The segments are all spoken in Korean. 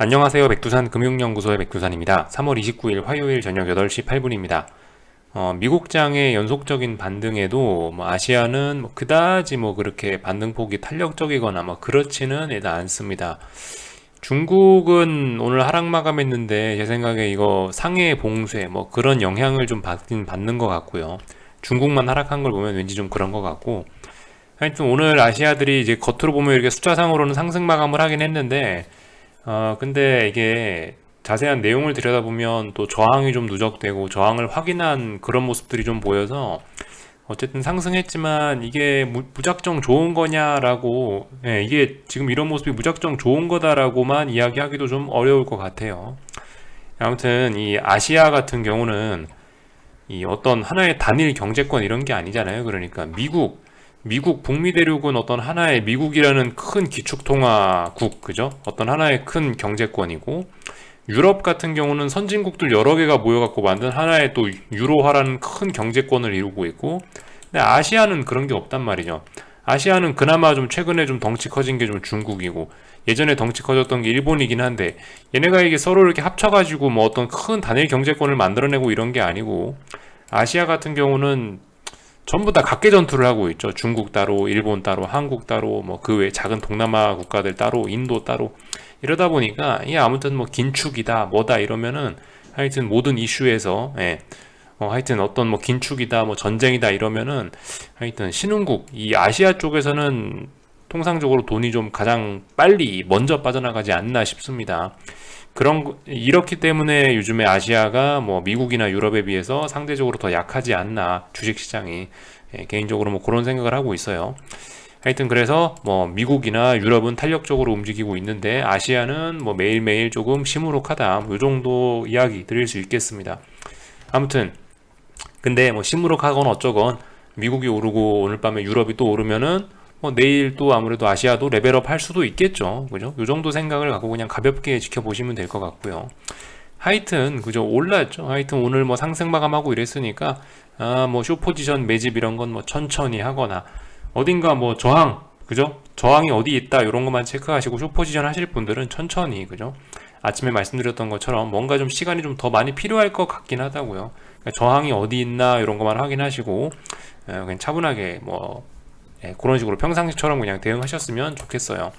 안녕하세요. 백두산 금융연구소의 백두산입니다. 3월 29일 화요일 저녁 8시 8분입니다. 미국장의 연속적인 반등에도 아시아는 그다지 그렇게 반등폭이 탄력적이거나 그렇지는 일단 않습니다. 중국은 오늘 하락 마감했는데 제 생각에 이거 상해 봉쇄 그런 영향을 좀 받는 것 같고요. 중국만 하락한 걸 보면 왠지 좀 그런 것 같고, 하여튼 오늘 아시아들이 이제 겉으로 보면 이렇게 숫자상으로는 상승 마감을 하긴 했는데, 근데 이게 자세한 내용을 들여다보면 또 저항이 좀 누적되고 저항을 확인한 그런 모습들이 좀 보여서 어쨌든 상승했지만 이게 무작정 좋은 거냐라고, 이게 지금 이런 모습이 무작정 좋은 거다라고만 이야기하기도 좀 어려울 것 같아요. 아무튼 이 아시아 같은 경우는 이 어떤 하나의 단일 경제권 이런 게 아니잖아요. 그러니까 미국 북미 대륙은 어떤 하나의 미국이라는 큰 기축통화국, 그죠? 어떤 하나의 큰 경제권이고, 유럽 같은 경우는 선진국들 여러 개가 모여갖고 만든 하나의 또 유로화라는 큰 경제권을 이루고 있고, 근데 아시아는 그런 게 없단 말이죠. 아시아는 그나마 좀 최근에 좀 덩치 커진 게 좀 중국이고, 예전에 덩치 커졌던 게 일본이긴 한데, 얘네가 이게 서로 이렇게 합쳐가지고 어떤 큰 단일 경제권을 만들어내고 이런 게 아니고, 아시아 같은 경우는 전부 다 각계 전투를 하고 있죠. 중국 따로, 일본 따로, 한국 따로, 그 외 작은 동남아 국가들 따로, 인도 따로. 이러다 보니까 이게 아무튼 긴축이다, 뭐다 이러면은 하여튼 모든 이슈에서, 하여튼 어떤 긴축이다, 전쟁이다 이러면은 하여튼 신흥국, 이 아시아 쪽에서는 통상적으로 돈이 좀 가장 빨리 먼저 빠져나가지 않나 싶습니다. 이렇기 때문에 요즘에 아시아가 미국이나 유럽에 비해서 상대적으로 더 약하지 않나, 주식시장이. 개인적으로 그런 생각을 하고 있어요. 하여튼 그래서 미국이나 유럽은 탄력적으로 움직이고 있는데 아시아는 매일매일 조금 시무룩하다, 이 정도 이야기 드릴 수 있겠습니다. 아무튼 근데 시무룩하건 어쩌건 미국이 오르고 오늘 밤에 유럽이 또 오르면은 내일 또 아무래도 아시아도 레벨업 할 수도 있겠죠. 그죠? 요 정도 생각을 갖고 그냥 가볍게 지켜보시면 될 것 같고요. 하여튼, 그죠? 올랐죠. 하여튼 오늘 상승 마감하고 이랬으니까, 쇼포지션 매집 이런 건 천천히 하거나, 어딘가 저항, 그죠? 저항이 어디 있다, 이런 것만 체크하시고 쇼포지션 하실 분들은 천천히, 그죠? 아침에 말씀드렸던 것처럼 뭔가 좀 시간이 좀 더 많이 필요할 것 같긴 하다고요. 그러니까 저항이 어디 있나, 이런 것만 확인하시고, 그냥 차분하게 그런 식으로 평상시처럼 그냥 대응하셨으면 좋겠어요.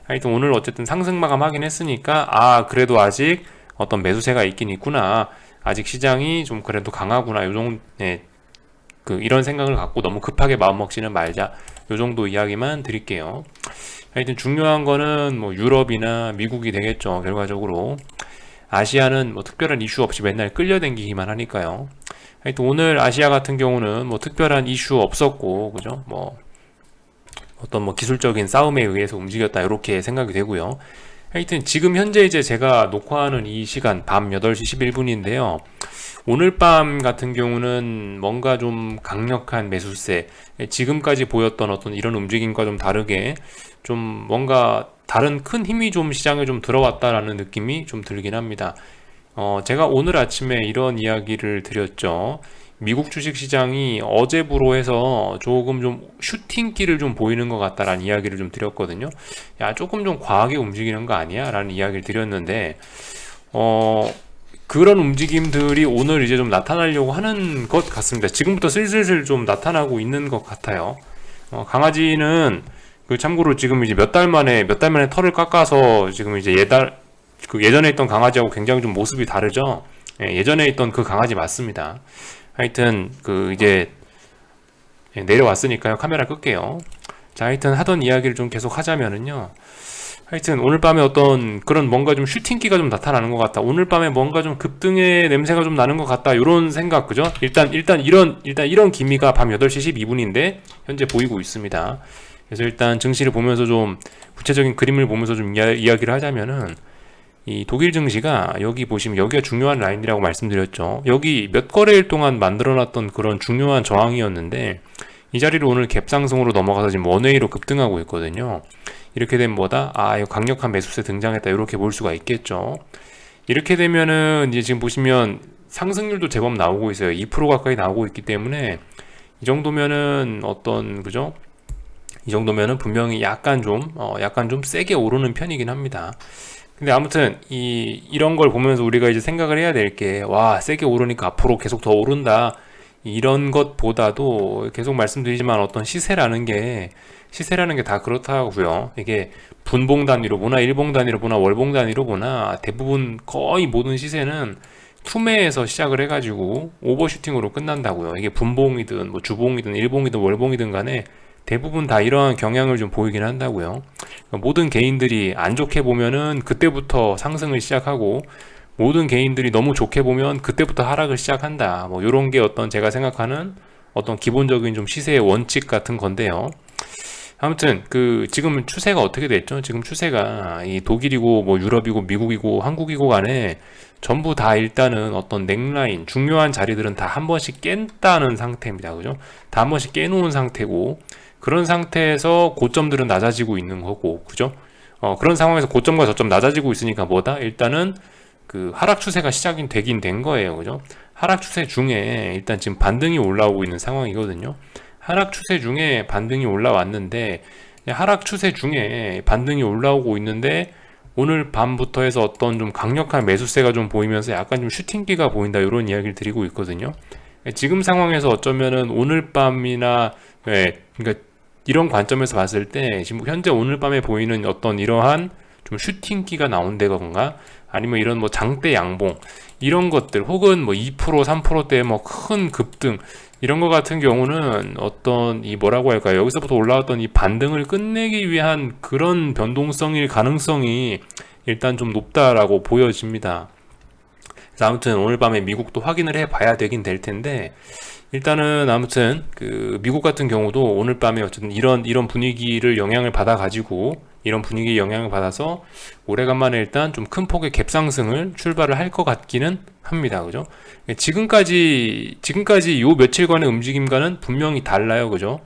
하여튼 오늘 어쨌든 상승 마감하긴 했으니까 그래도 아직 어떤 매수세가 있긴 있구나, 아직 시장이 좀 그래도 강하구나, 요정 이런 생각을 갖고 너무 급하게 마음먹지는 말자, 요 정도 이야기만 드릴게요. 하여튼 중요한 거는 유럽이나 미국이 되겠죠. 결과적으로 아시아는 특별한 이슈 없이 맨날 끌려다니기만 하니까요. 하여튼 오늘 아시아 같은 경우는 특별한 이슈 없었고, 그죠? 어떤 기술적인 싸움에 의해서 움직였다, 이렇게 생각이 되고요. 하여튼 지금 현재 이제 제가 녹화하는 이 시간 밤 8시 11분인데요. 오늘 밤 같은 경우는 뭔가 좀 강력한 매수세, 지금까지 보였던 어떤 이런 움직임과 좀 다르게 좀 뭔가 다른 큰 힘이 좀 시장에 좀 들어왔다라는 느낌이 좀 들긴 합니다. 제가 오늘 아침에 이런 이야기를 드렸죠. 미국 주식시장이 어제부로 해서 조금 좀 슈팅기를 좀 보이는 것 같다라는 이야기를 좀 드렸거든요. 야, 조금 좀 과하게 움직이는 거 아니야? 라는 이야기를 드렸는데, 그런 움직임들이 오늘 이제 좀 나타나려고 하는 것 같습니다. 지금부터 슬슬 좀 나타나고 있는 것 같아요. 강아지는 참고로 지금 이제 몇 달 만에 털을 깎아서 지금 이제 예전에 있던 강아지하고 굉장히 좀 모습이 다르죠. 예전에 있던 그 강아지 맞습니다. 하여튼 이제 내려왔으니까요. 카메라 끌게요. 자, 하여튼 하던 이야기를 좀 계속 하자면은요. 하여튼 오늘 밤에 어떤 그런 뭔가 좀 슈팅기가 좀 나타나는 것 같다, 오늘 밤에 뭔가 좀 급등의 냄새가 좀 나는 것 같다, 이런 생각, 그죠? 일단 이런 기미가 밤 8시 12분인데 현재 보이고 있습니다. 그래서 일단 증시를 보면서 좀 구체적인 그림을 보면서 좀 이야기를 하자면은, 이 독일 증시가 여기 보시면 여기가 중요한 라인이라고 말씀드렸죠. 여기 몇 거래일 동안 만들어놨던 그런 중요한 저항이었는데 이 자리를 오늘 갭상승으로 넘어가서 지금 원웨이로 급등하고 있거든요. 이렇게 되면 이거 강력한 매수세 등장했다, 이렇게 볼 수가 있겠죠. 이렇게 되면은 이제 지금 보시면 상승률도 제법 나오고 있어요. 2% 가까이 나오고 있기 때문에 이 정도면은 그죠? 이 정도면은 분명히 약간 좀 세게 오르는 편이긴 합니다. 근데 아무튼 이런 걸 보면서 우리가 이제 생각을 해야 될 게, 와, 세게 오르니까 앞으로 계속 더 오른다. 이런 것보다도 계속 말씀드리지만 어떤 시세라는 게 다 그렇다고요. 이게 분봉 단위로 보나 일봉 단위로 보나 월봉 단위로 보나 대부분 거의 모든 시세는 투매에서 시작을 해가지고 오버슈팅으로 끝난다고요. 이게 분봉이든 뭐 주봉이든 일봉이든 월봉이든 간에 대부분 다 이러한 경향을 좀 보이긴 한다고요. 모든 개인들이 안 좋게 보면은 그때부터 상승을 시작하고, 모든 개인들이 너무 좋게 보면 그때부터 하락을 시작한다. 뭐 이런 게 어떤 제가 생각하는 어떤 기본적인 좀 시세의 원칙 같은 건데요. 아무튼 지금 추세가 어떻게 됐죠? 지금 추세가 이 독일이고 뭐 유럽이고 미국이고 한국이고 간에 전부 다 일단은 어떤 넥라인 중요한 자리들은 다 한 번씩 깼다는 상태입니다. 그죠? 다 한 번씩 깨놓은 상태고, 그런 상태에서 고점들은 낮아지고 있는 거고, 그죠? 그런 상황에서 고점과 저점 낮아지고 있으니까 뭐다? 일단은 하락 추세가 시작이 되긴 된 거예요. 그죠? 하락 추세 중에 일단 지금 반등이 올라오고 있는 상황이거든요. 하락 추세 중에 반등이 올라왔는데, 하락 추세 중에 반등이 올라오고 있는데 오늘 밤부터 해서 어떤 좀 강력한 매수세가 좀 보이면서 약간 좀 슈팅기가 보인다, 이런 이야기를 드리고 있거든요. 지금 상황에서 어쩌면은 오늘 밤이나, 그러니까 이런 관점에서 봤을 때 지금 현재 오늘 밤에 보이는 어떤 이러한 좀 슈팅기가 나온다던가, 아니면 이런 뭐 장대 양봉 이런 것들, 혹은 뭐 2% 3%대 뭐 큰 급등 이런 거 같은 경우는 어떤 뭐라고 할까요? 여기서부터 올라왔던 이 반등을 끝내기 위한 그런 변동성일 가능성이 일단 좀 높다라고 보여집니다. 그래서 아무튼 오늘 밤에 미국도 확인을 해 봐야 되긴 될 텐데, 일단은 아무튼 미국 같은 경우도 오늘 밤에 어쨌든 이런 분위기를 영향을 받아 가지고, 이런 분위기 영향을 받아서 오래간만에 일단 좀 큰 폭의 갭상승을 출발을 할 것 같기는 합니다. 그죠? 지금까지 요 며칠간의 움직임과는 분명히 달라요. 그죠?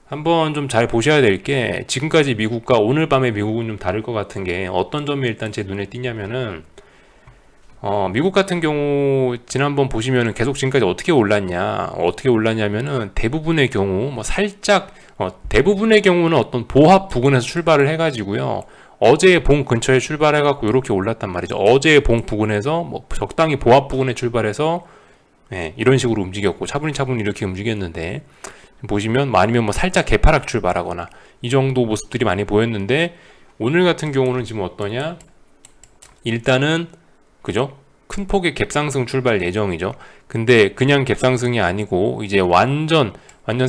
한번 좀 잘 보셔야 될 게, 지금까지 미국과 오늘 밤의 미국은 좀 다를 것 같은 게 어떤 점이 일단 제 눈에 띄냐면은, 미국 같은 경우 지난번 보시면은 계속 지금까지 어떻게 올랐냐면은 대부분의 경우 뭐 살짝, 대부분의 경우는 어떤 보합 부근에서 출발을 해가지고요, 어제의 봉 근처에 출발해갖고 이렇게 올랐단 말이죠. 어제의 봉 부근에서 뭐 적당히 보합 부근에 출발해서, 이런 식으로 움직였고 차분히 이렇게 움직였는데, 보시면 아니면 뭐 살짝 개파락 출발하거나 이 정도 모습들이 많이 보였는데, 오늘 같은 경우는 지금 어떠냐? 일단은, 그죠? 큰 폭의 갭상승 출발 예정이죠. 근데 그냥 갭상승이 아니고 이제 완전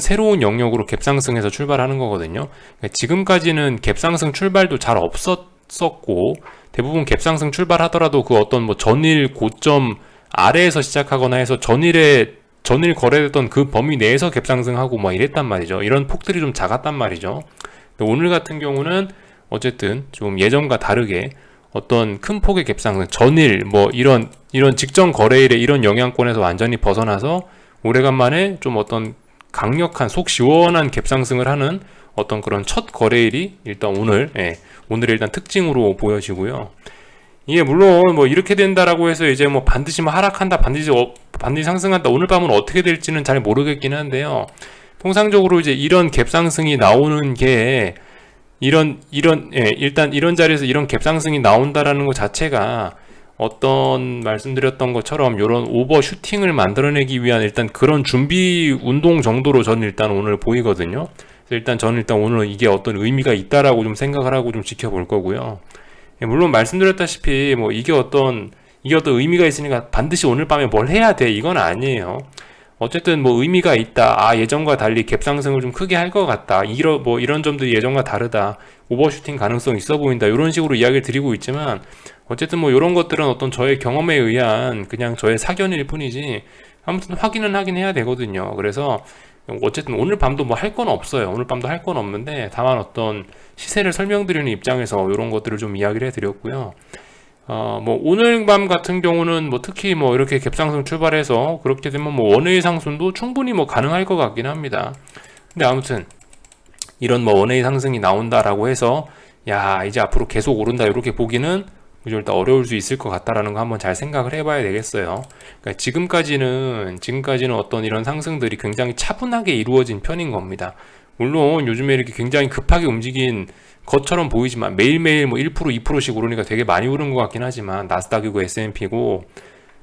새로운 영역으로 갭상승해서 출발하는 거거든요. 그러니까 지금까지는 갭상승 출발도 잘 없었고, 대부분 갭상승 출발하더라도 그 어떤 뭐 전일 고점 아래에서 시작하거나 해서 전일 거래됐던 그 범위 내에서 갭상승하고 막 이랬단 말이죠. 이런 폭들이 좀 작았단 말이죠. 근데 오늘 같은 경우는 어쨌든 좀 예전과 다르게 어떤 큰 폭의 갭상승, 전일 뭐 이런 직전 거래일의 이런 영향권에서 완전히 벗어나서 오래간만에 좀 어떤 강력한 속 시원한 갭상승을 하는 어떤 그런 첫 거래일이 일단 오늘의 일단 특징으로 보여지고요. 이게 물론 뭐 이렇게 된다라고 해서 이제 뭐 반드시 뭐 하락한다, 반드시 상승한다, 오늘 밤은 어떻게 될지는 잘 모르겠긴 한데요. 통상적으로 이제 이런 갭상승이 나오는 게 일단 이런 자리에서 이런 갭상승이 나온다라는 것 자체가 어떤 말씀드렸던 것처럼 이런 오버슈팅을 만들어내기 위한 일단 그런 준비 운동 정도로 저는 일단 오늘 보이거든요. 그래서 일단 저는 오늘 이게 어떤 의미가 있다라고 좀 생각을 하고 좀 지켜볼 거고요. 물론 말씀드렸다시피 뭐 이게 어떤 의미가 있으니까 반드시 오늘 밤에 뭘 해야 돼, 이건 아니에요. 어쨌든 뭐 의미가 있다. 예전과 달리 갭상승을 좀 크게 할 것 같다. 이런 점들이 예전과 다르다. 오버슈팅 가능성 있어 보인다. 이런 식으로 이야기를 드리고 있지만, 어쨌든 뭐 이런 것들은 어떤 저의 경험에 의한 그냥 저의 사견일 뿐이지, 아무튼 확인은 하긴 해야 되거든요. 그래서 어쨌든 오늘 밤도 뭐 할 건 없어요. 오늘 밤도 할 건 없는데, 다만 어떤 시세를 설명드리는 입장에서 이런 것들을 좀 이야기를 해드렸고요. 뭐 오늘 밤 같은 경우는 뭐 특히 뭐 이렇게 갭상승 출발해서 그렇게 되면 뭐 원웨이 상승도 충분히 뭐 가능할 것 같긴 합니다. 근데 아무튼 이런 뭐 원웨이 상승이 나온다라고 해서 야 이제 앞으로 계속 오른다 이렇게 보기는 일단 어려울 수 있을 것 같다라는 거 한번 잘 생각을 해봐야 되겠어요. 그러니까 지금까지는 어떤 이런 상승들이 굉장히 차분하게 이루어진 편인 겁니다. 물론 요즘에 이렇게 굉장히 급하게 움직인 것처럼 보이지만 매일매일 뭐 1%, 2%씩 오르니까 되게 많이 오른 것 같긴 하지만 나스닥이고 S&P고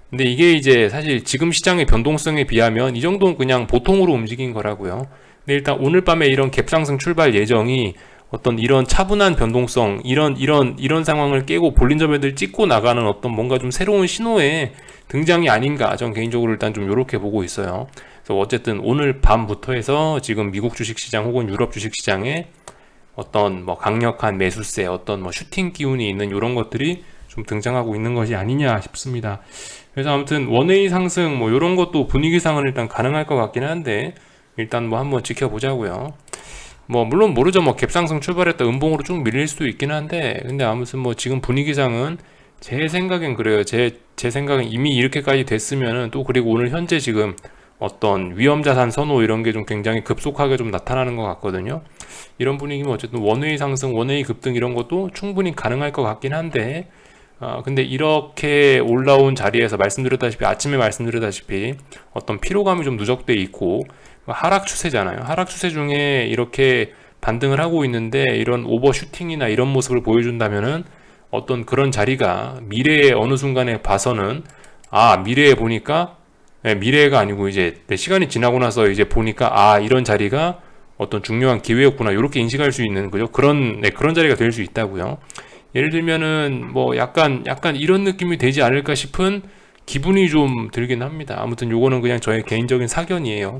근데 이게 이제 사실 지금 시장의 변동성에 비하면 이 정도는 그냥 보통으로 움직인 거라고요. 근데 일단 오늘 밤에 이런 갭상승 출발 예정이 어떤 이런 차분한 변동성, 이런 상황을 깨고 볼린저 밴드를 찍고 나가는 어떤 뭔가 좀 새로운 신호의 등장이 아닌가, 전 개인적으로 일단 좀 요렇게 보고 있어요. 그래서 어쨌든 오늘 밤부터 해서 지금 미국 주식시장 혹은 유럽 주식시장에 어떤 뭐 강력한 매수세, 어떤 뭐 슈팅 기운이 있는 이런 것들이 좀 등장하고 있는 것이 아니냐 싶습니다. 그래서 아무튼 원웨이 상승 뭐 이런 것도 분위기상은 일단 가능할 것 같긴 한데 일단 뭐 한번 지켜보자고요. 뭐 물론 모르죠. 뭐 갭상승 출발했다 음봉으로 쭉 밀릴 수도 있긴 한데 근데 아무튼 뭐 지금 분위기상은 제 생각엔 그래요. 제 생각엔 이미 이렇게까지 됐으면은 또 그리고 오늘 현재 지금 어떤 위험자산 선호 이런 게 좀 굉장히 급속하게 좀 나타나는 것 같거든요. 이런 분위기면 어쨌든 원웨이 상승, 원웨이 급등 이런 것도 충분히 가능할 것 같긴 한데 근데 이렇게 올라온 자리에서 말씀드렸다시피 아침에 말씀드렸다시피 어떤 피로감이 좀 누적돼 있고 하락 추세잖아요. 하락 추세 중에 이렇게 반등을 하고 있는데 이런 오버슈팅이나 이런 모습을 보여준다면은 어떤 그런 자리가 미래의 어느 순간에 봐서는 미래에 보니까 미래가 아니고 이제 시간이 지나고 나서 이제 보니까 이런 자리가 어떤 중요한 기회였구나 이렇게 인식할 수 있는 그죠? 그런 자리가 될 수 있다고요. 예를 들면은 뭐 약간 이런 느낌이 되지 않을까 싶은 기분이 좀 들긴 합니다. 아무튼 요거는 그냥 저의 개인적인 사견이에요.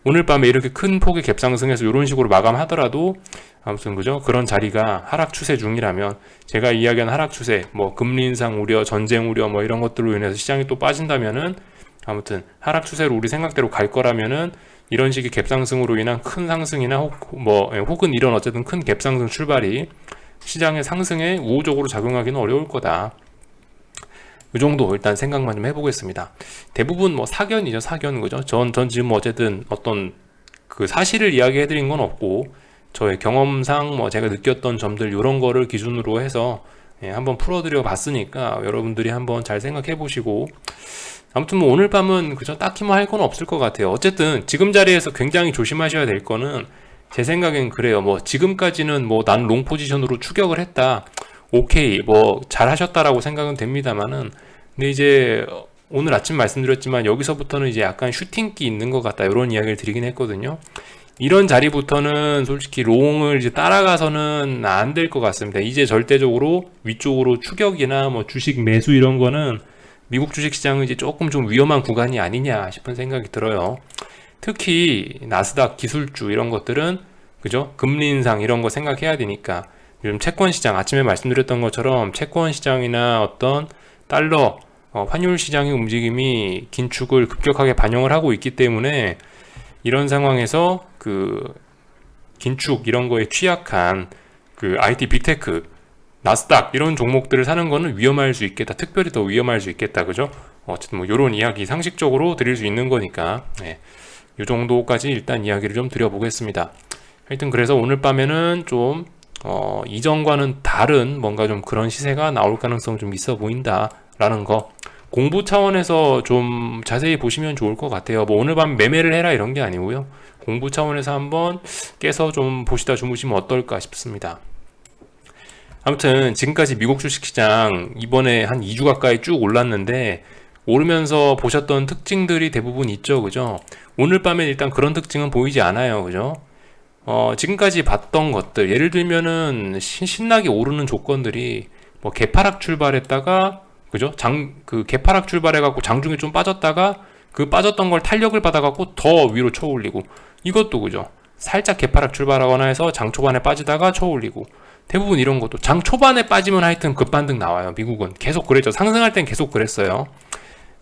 오늘 밤에 이렇게 큰 폭의 갭상승해서 이런 식으로 마감하더라도 아무튼 그죠? 그런 자리가 하락 추세 중이라면 제가 이야기한 하락 추세, 뭐 금리 인상 우려, 전쟁 우려 뭐 이런 것들로 인해서 시장이 또 빠진다면은 아무튼 하락 추세로 우리 생각대로 갈 거라면은 이런 식의 갭상승으로 인한 큰 상승이나 혹은 이런 어쨌든 큰 갭상승 출발이 시장의 상승에 우호적으로 작용하기는 어려울 거다. 이 정도 일단 생각만 좀 해보겠습니다. 대부분 뭐 사견이죠, 사견 그죠? 전 지금 어쨌든 어떤 그 사실을 이야기해드린 건 없고 저의 경험상 뭐 제가 느꼈던 점들 이런 거를 기준으로 해서 한번 풀어드려 봤으니까 여러분들이 한번 잘 생각해 보시고 아무튼 뭐 오늘 밤은 그저 딱히 뭐 할 건 없을 것 같아요. 어쨌든 지금 자리에서 굉장히 조심하셔야 될 거는 제 생각엔 그래요. 뭐 지금까지는 뭐 난 롱 포지션으로 추격을 했다. 오케이 뭐 잘하셨다라고 생각은 됩니다만은 근데 이제 오늘 아침 말씀드렸지만 여기서부터는 이제 약간 슈팅기 있는 것 같다 이런 이야기를 드리긴 했거든요. 이런 자리부터는 솔직히 롱을 이제 따라가서는 안 될 것 같습니다. 이제 절대적으로 위쪽으로 추격이나 뭐 주식 매수 이런 거는 미국 주식시장은 이제 조금 좀 위험한 구간이 아니냐 싶은 생각이 들어요. 특히 나스닥 기술주 이런 것들은 그죠? 금리 인상 이런 거 생각해야 되니까 요즘 채권 시장 아침에 말씀드렸던 것처럼 채권 시장이나 어떤 달러 환율 시장의 움직임이 긴축을 급격하게 반영을 하고 있기 때문에 이런 상황에서 그 긴축 이런 거에 취약한 그 IT 빅테크 나스닥 이런 종목들을 사는 거는 위험할 수 있겠다. 특별히 더 위험할 수 있겠다. 그죠? 어쨌든 뭐 이런 이야기 상식적으로 드릴 수 있는 거니까 이 정도까지 일단 이야기를 좀 드려보겠습니다. 하여튼 그래서 오늘 밤에는 좀 이전과는 다른 뭔가 좀 그런 시세가 나올 가능성 좀 있어 보인다 라는 거 공부 차원에서 좀 자세히 보시면 좋을 것 같아요. 뭐 오늘 밤 매매를 해라 이런 게 아니고요. 공부 차원에서 한번 깨서 좀 보시다 주무시면 어떨까 싶습니다. 아무튼 지금까지 미국 주식시장 이번에 한 2주 가까이 쭉 올랐는데 오르면서 보셨던 특징들이 대부분 있죠. 그죠? 오늘 밤에 일단 그런 특징은 보이지 않아요. 그죠? 지금까지 봤던 것들 예를 들면은 신나게 오르는 조건들이 뭐 개파락 출발했다가 그죠? 그 개파락 출발해갖고 장중에 좀 빠졌다가 그 빠졌던 걸 탄력을 받아갖고 더 위로 쳐올리고 이것도 그죠? 살짝 개파락 출발하거나 해서 장 초반에 빠지다가 쳐올리고 대부분 이런 것도 장 초반에 빠지면 하여튼 급반등 나와요. 미국은 계속 그랬죠. 상승할 땐 계속 그랬어요.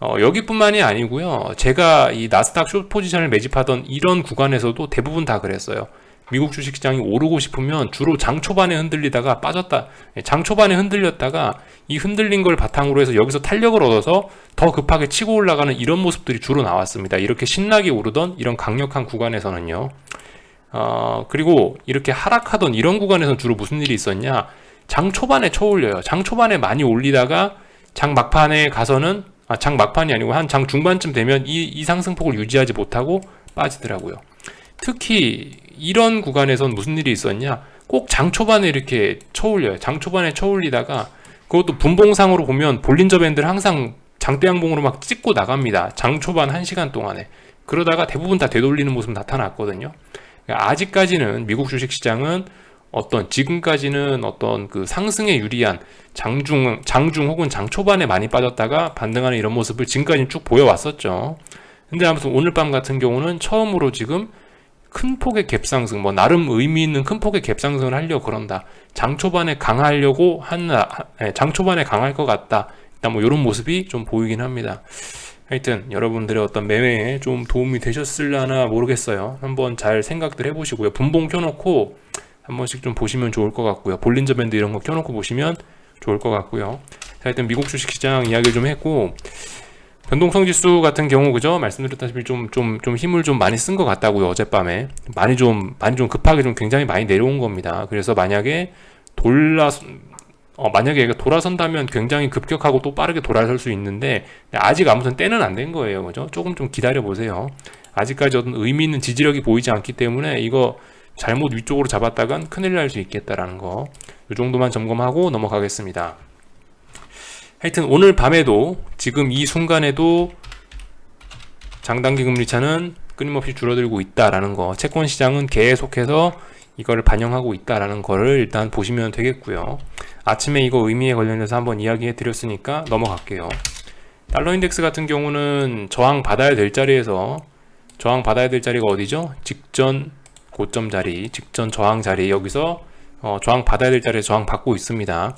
여기뿐만이 아니고요. 제가 이 나스닥 숏 포지션을 매집하던 이런 구간에서도 대부분 다 그랬어요. 미국 주식시장이 오르고 싶으면 주로 장 초반에 흔들리다가 빠졌다. 장 초반에 흔들렸다가 이 흔들린 걸 바탕으로 해서 여기서 탄력을 얻어서 더 급하게 치고 올라가는 이런 모습들이 주로 나왔습니다. 이렇게 신나게 오르던 이런 강력한 구간에서는요. 그리고 이렇게 하락하던 이런 구간에서는 주로 무슨 일이 있었냐. 장 초반에 쳐올려요. 장 초반에 많이 올리다가 장 막판에 가서는 장 막판이 아니고 한 장 중반쯤 되면 이 상승폭을 유지하지 못하고 빠지더라고요. 특히 이런 구간에선 무슨 일이 있었냐. 꼭 장 초반에 이렇게 쳐올려요. 장 초반에 쳐올리다가 그것도 분봉상으로 보면 볼린저 밴드를 항상 장대양봉으로 막 찍고 나갑니다. 장 초반 1시간 동안에. 그러다가 대부분 다 되돌리는 모습 나타났거든요. 그러니까 아직까지는 미국 주식시장은 지금까지는 어떤 그 상승에 유리한 장중 혹은 장 초반에 많이 빠졌다가 반등하는 이런 모습을 지금까지 쭉 보여왔었죠. 근데 아무튼 오늘 밤 같은 경우는 처음으로 지금 큰 폭의 갭상승, 뭐 나름 의미 있는 큰 폭의 갭상승을 하려고 그런다. 장 초반에 강하려고 장 초반에 강할 것 같다. 일단 뭐 이런 모습이 좀 보이긴 합니다. 하여튼 여러분들의 어떤 매매에 좀 도움이 되셨을려나 모르겠어요. 한번 잘 생각들 해보시고요. 분봉 켜놓고 한 번씩 좀 보시면 좋을 것 같고요. 볼린저 밴드 이런 거 켜놓고 보시면 좋을 것 같고요. 하여튼 미국 주식시장 이야기를 좀 했고, 변동성 지수 같은 경우 그죠? 말씀드렸다시피 좀 힘을 좀 많이 쓴 것 같다고요. 어젯밤에 많이 좀 급하게 좀 굉장히 많이 내려온 겁니다. 그래서 만약에 얘가 돌아선다면 굉장히 급격하고 또 빠르게 돌아설 수 있는데 아직 아무튼 때는 안 된 거예요. 그죠? 조금 좀 기다려 보세요. 아직까지 어떤 의미 있는 지지력이 보이지 않기 때문에 이거 잘못 위쪽으로 잡았다간 큰일 날 수 있겠다라는 거, 이 정도만 점검하고 넘어가겠습니다. 하여튼 오늘 밤에도 지금 이 순간에도 장단기 금리차는 끊임없이 줄어들고 있다라는 거, 채권 시장은 계속해서 이거를 반영하고 있다라는 거를 일단 보시면 되겠고요. 아침에 이거 의미에 관련해서 한번 이야기해 드렸으니까 넘어갈게요. 달러 인덱스 같은 경우는 저항 받아야 될 자리가 어디죠? 직전 고점 자리, 직전 저항 자리, 여기서 저항 받아야 될 자리에서 저항 받고 있습니다.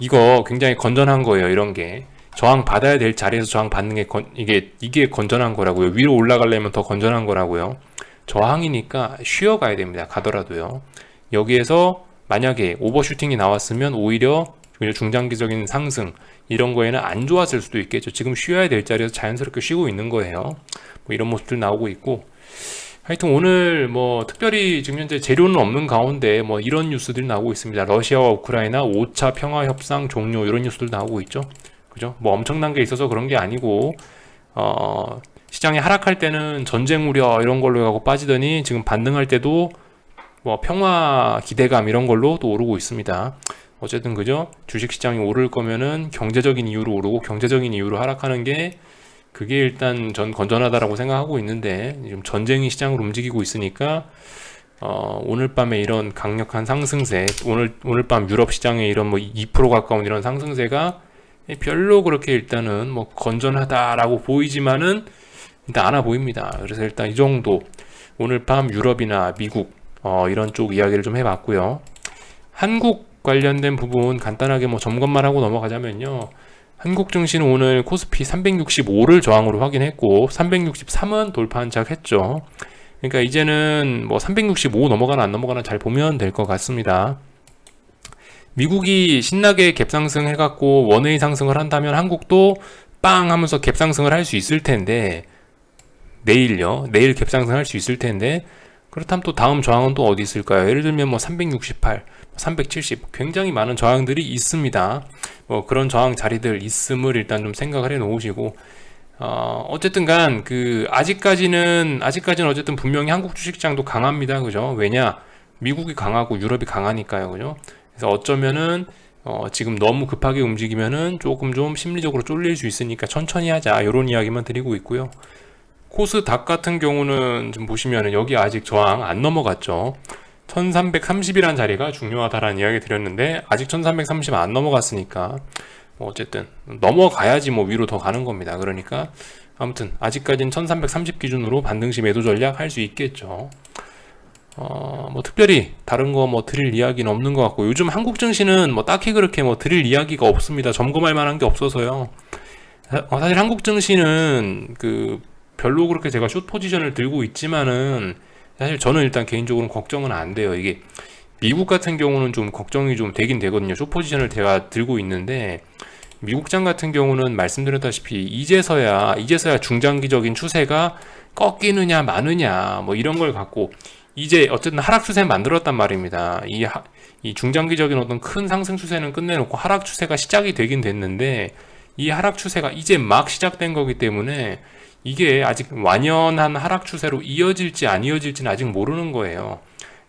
이거 굉장히 건전한 거예요. 이런 게 저항 받아야 될 자리에서 저항 받는 게 이게 건전한 거라고요. 위로 올라가려면 더 건전한 거라고요. 저항이니까 쉬어가야 됩니다. 가더라도요. 여기에서 만약에 오버슈팅이 나왔으면 오히려 중장기적인 상승 이런 거에는 안 좋았을 수도 있겠죠. 지금 쉬어야 될 자리에서 자연스럽게 쉬고 있는 거예요. 뭐 이런 모습들 나오고 있고, 하여튼 오늘 뭐 특별히 지금 현재 재료는 없는 가운데 뭐 이런 뉴스들이 나오고 있습니다. 러시아와 우크라이나 5차 평화 협상 종료, 이런 뉴스들 나오고 있죠. 그죠? 뭐 엄청난 게 있어서 그런 게 아니고, 시장이 하락할 때는 전쟁 우려 이런 걸로 해가고 빠지더니 지금 반등할 때도 뭐 평화 기대감 이런 걸로 또 오르고 있습니다. 어쨌든 그죠? 주식시장이 오를 거면은 경제적인 이유로 오르고 경제적인 이유로 하락하는 게, 그게 일단 전 건전하다라고 생각하고 있는데, 지금 전쟁이 시장을 움직이고 있으니까 오늘 밤에 이런 강력한 상승세, 오늘 밤 유럽 시장에 이런 뭐 2% 가까운 이런 상승세가 별로 그렇게 일단은 뭐 건전하다라고 보이지만은 일단 않아 보입니다. 그래서 일단 이 정도 오늘 밤 유럽이나 미국 이런 쪽 이야기를 좀 해봤고요. 한국 관련된 부분 간단하게 뭐 점검만 하고 넘어가자면요. 한국 증시는 오늘 코스피 365를 저항으로 확인했고 363은 돌파 한착했죠. 그러니까 이제는 뭐 365 넘어가나 안 넘어가나 잘 보면 될 것 같습니다. 미국이 신나게 갭상승 해갖고 원웨이 상승을 한다면 한국도 빵 하면서 갭상승을 할 수 있을 텐데, 내일 갭상승 할 수 있을 텐데, 그렇다면 또 다음 저항은 또 어디 있을까요? 예를 들면 뭐 368, 370 굉장히 많은 저항들이 있습니다. 뭐 그런 저항 자리들 있음을 일단 좀 생각을 해 놓으시고, 어쨌든 간 아직까지는 어쨌든 분명히 한국 주식시장도 강합니다. 그죠? 왜냐? 미국이 강하고 유럽이 강하니까요. 그죠? 그래서 어쩌면은 지금 너무 급하게 움직이면은 조금 좀 심리적으로 쫄릴 수 있으니까 천천히 하자, 이런 이야기만 드리고 있고요. 코스닥 같은 경우는 좀 보시면은 여기 아직 저항 안 넘어갔죠. 1330이라는 자리가 중요하다라는 이야기 드렸는데 아직 1330 안 넘어갔으니까 뭐 어쨌든 넘어가야지 뭐 위로 더 가는 겁니다. 그러니까 아무튼 아직까지는 1330 기준으로 반등시 매도 전략 할 수 있겠죠. 뭐 특별히 다른 거 뭐 드릴 이야기는 없는 것 같고, 요즘 한국 증시는 뭐 딱히 그렇게 뭐 드릴 이야기가 없습니다. 점검할 만한 게 없어서요. 사실 한국 증시는 별로 그렇게 제가 숏 포지션을 들고 있지만은 사실 저는 일단 개인적으로는 걱정은 안 돼요. 이게 미국 같은 경우는 좀 걱정이 좀 되긴 되거든요. 숏 포지션을 제가 들고 있는데, 미국장 같은 경우는 말씀드렸다시피 이제서야 중장기적인 추세가 꺾이느냐 마느냐 뭐 이런 걸 갖고 이제 어쨌든 하락 추세 만들었단 말입니다. 이 중장기적인 어떤 큰 상승 추세는 끝내놓고 하락 추세가 시작이 되긴 됐는데, 이 하락 추세가 이제 막 시작된 거기 때문에 이게 아직 완연한 하락 추세로 이어질지 안 이어질지는 아직 모르는 거예요.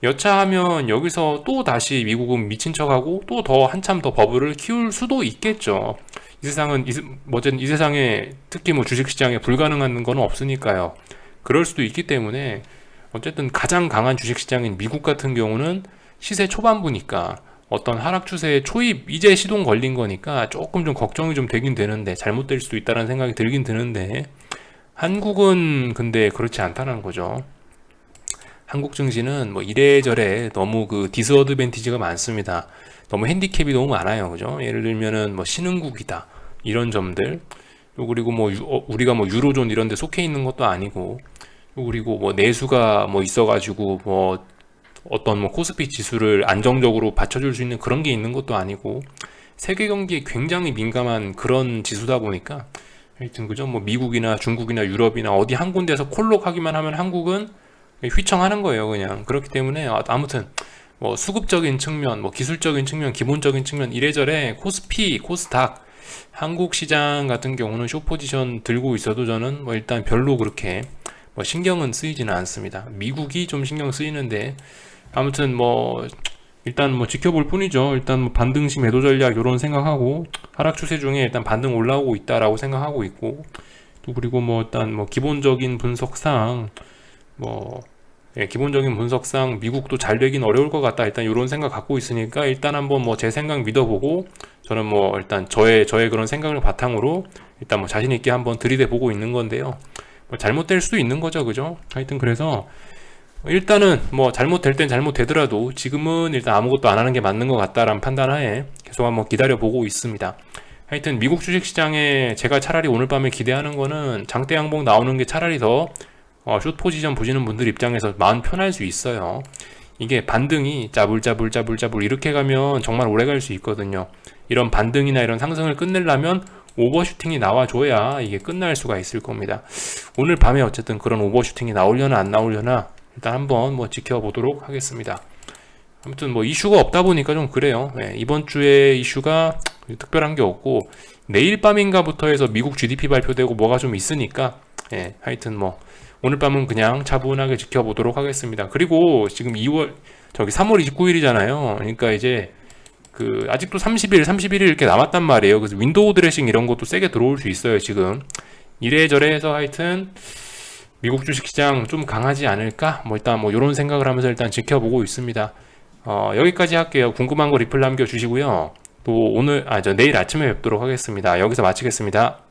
여차하면 여기서 또 다시 미국은 미친 척하고 또 더 한참 더 버블을 키울 수도 있겠죠. 이 세상은 어쨌든 이 세상에 특히 뭐 주식시장에 불가능한 건 없으니까요. 그럴 수도 있기 때문에 어쨌든 가장 강한 주식시장인 미국 같은 경우는 시세 초반부니까 어떤 하락 추세의 초입 이제 시동 걸린 거니까 조금 좀 걱정이 좀 되긴 되는데 잘못될 수도 있다는 생각이 들긴 드는데 한국은 근데 그렇지 않다는 거죠. 한국 증시는 뭐 이래저래 너무 그 디스어드밴티지가 많습니다. 너무 핸디캡이 너무 많아요. 그죠? 예를 들면은 뭐 신흥국이다. 이런 점들. 그리고 뭐 우리가 뭐 유로존 이런 데 속해 있는 것도 아니고 그리고 뭐 내수가 뭐 있어가지고 뭐 어떤 뭐 코스피 지수를 안정적으로 받쳐줄 수 있는 그런 게 있는 것도 아니고 세계 경기에 굉장히 민감한 그런 지수다 보니까 하여튼 그죠? 뭐 미국이나 중국이나 유럽이나 어디 한 군데서 콜록하기만 하면 한국은 휘청하는 거예요, 그냥. 그렇기 때문에 아무튼 뭐 수급적인 측면, 뭐 기술적인 측면, 기본적인 측면 이래저래 코스피, 코스닥 한국 시장 같은 경우는 숏 포지션 들고 있어도 저는 뭐 일단 별로 그렇게 뭐 신경은 쓰이지는 않습니다. 미국이 좀 신경 쓰이는데 아무튼 뭐 일단 뭐 지켜볼 뿐이죠. 일단 뭐 반등시 매도 전략 이런 생각하고 하락 추세 중에 일단 반등 올라오고 있다라고 생각하고 있고 또 그리고 뭐 일단 뭐 기본적인 분석상 뭐 기본적인 분석상 미국도 잘 되긴 어려울 것 같다. 일단 이런 생각 갖고 있으니까 일단 한번 뭐 제 생각 믿어보고 저는 뭐 일단 저의 그런 생각을 바탕으로 일단 뭐 자신 있게 한번 들이대 보고 있는 건데요. 뭐 잘못될 수도 있는 거죠, 그죠? 하여튼 그래서 일단은 뭐 잘못될 땐 잘못되더라도 지금은 일단 아무것도 안 하는 게 맞는 것 같다라는 판단하에 계속 한번 기다려 보고 있습니다. 하여튼 미국 주식시장에 제가 차라리 오늘 밤에 기대하는 거는 장대 양봉 나오는 게 차라리 더 숏 포지션 보시는 분들 입장에서 마음 편할 수 있어요. 이게 반등이 짜불짜불 이렇게 가면 정말 오래 갈 수 있거든요. 이런 반등이나 이런 상승을 끝내려면 오버슈팅이 나와줘야 이게 끝날 수가 있을 겁니다. 오늘 밤에 어쨌든 그런 오버슈팅이 나오려나 안 나오려나 일단 한번 뭐 지켜보도록 하겠습니다. 아무튼 뭐 이슈가 없다 보니까 좀 그래요. 이번 주에 이슈가 특별한 게 없고 내일 밤인가부터 해서 미국 GDP 발표되고 뭐가 좀 있으니까 하여튼 뭐 오늘 밤은 그냥 차분하게 지켜보도록 하겠습니다. 그리고 지금 3월 29일이잖아요. 그러니까 이제 그 아직도 31일 이렇게 남았단 말이에요. 그래서 윈도우 드레싱 이런 것도 세게 들어올 수 있어요. 지금 이래저래 해서 하여튼 미국 주식시장 좀 강하지 않을까? 뭐 일단 뭐 이런 생각을 하면서 일단 지켜보고 있습니다. 여기까지 할게요. 궁금한 거 리플 남겨주시고요. 또 내일 아침에 뵙도록 하겠습니다. 여기서 마치겠습니다.